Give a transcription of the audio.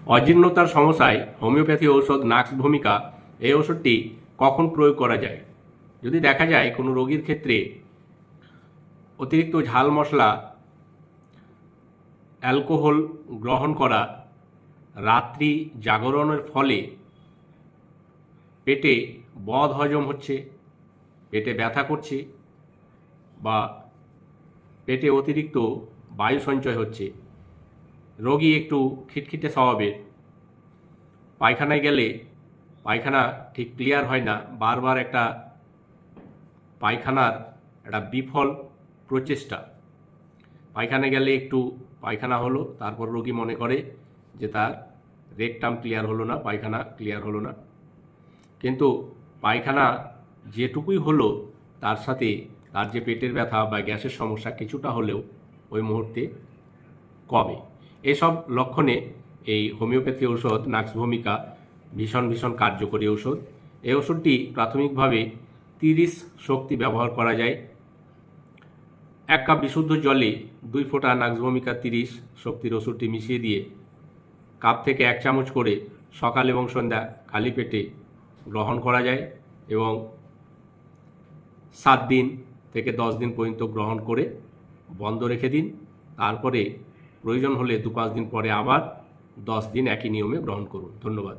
অজীর্ণতার সমস্যায় হোমিওপ্যাথি ঔষধ নাক্স ভূমিকা এই ওষুধটি কখন প্রয়োগ করা যায়? যদি দেখা যায় কোনো রোগীর ক্ষেত্রে অতিরিক্ত ঝাল মশলা, অ্যালকোহল গ্রহণ করা, রাত্রি জাগরণের ফলে পেটে বদ হজম হচ্ছে, পেটে ব্যথা করছে বা পেটে অতিরিক্ত বায়ু সঞ্চয় হচ্ছে, রোগী একটু খিটখিটে স্বভাবের, পায়খানায় গেলে পায়খানা ঠিক ক্লিয়ার হয় না, বারবার একটা পায়খানার একটা বিফল প্রচেষ্টা, পায়খানা গেলে একটু পায়খানা হলো, তারপর রোগী মনে করে যে তার রেকটাম ক্লিয়ার হলো না, পায়খানা ক্লিয়ার হলো না, কিন্তু পায়খানা যেটুকুই হলো তার সাথে তার যে পেটের ব্যথা বা গ্যাসের সমস্যা কিছুটা হলেও ওই মুহূর্তে কমে। এসব লক্ষণে এই হোমিওপ্যাথি ঔষধ নাক্স ভূমিকা ভীষণ কার্যকরী ঔষধ। এই ওষুধটি প্রাথমিকভাবে 30 শক্তি ব্যবহার করা যায়। 1 কাপ বিশুদ্ধ জলে 2 ফোঁটা নাক্স ভূমিকা 30 শক্তির ওষুধটি মিশিয়ে দিয়ে কাপ থেকে 1 চামচ করে সকাল এবং সন্ধ্যা খালি পেটে গ্রহণ করা যায় এবং 7 দিন থেকে 10 দিন পর্যন্ত গ্রহণ করে বন্ধ রেখে দিন। তারপরে প্রয়োজন হলে 2-5 দিন পরে আবার 10 দিন একই নিয়মে গ্রহণ করুন। ধন্যবাদ।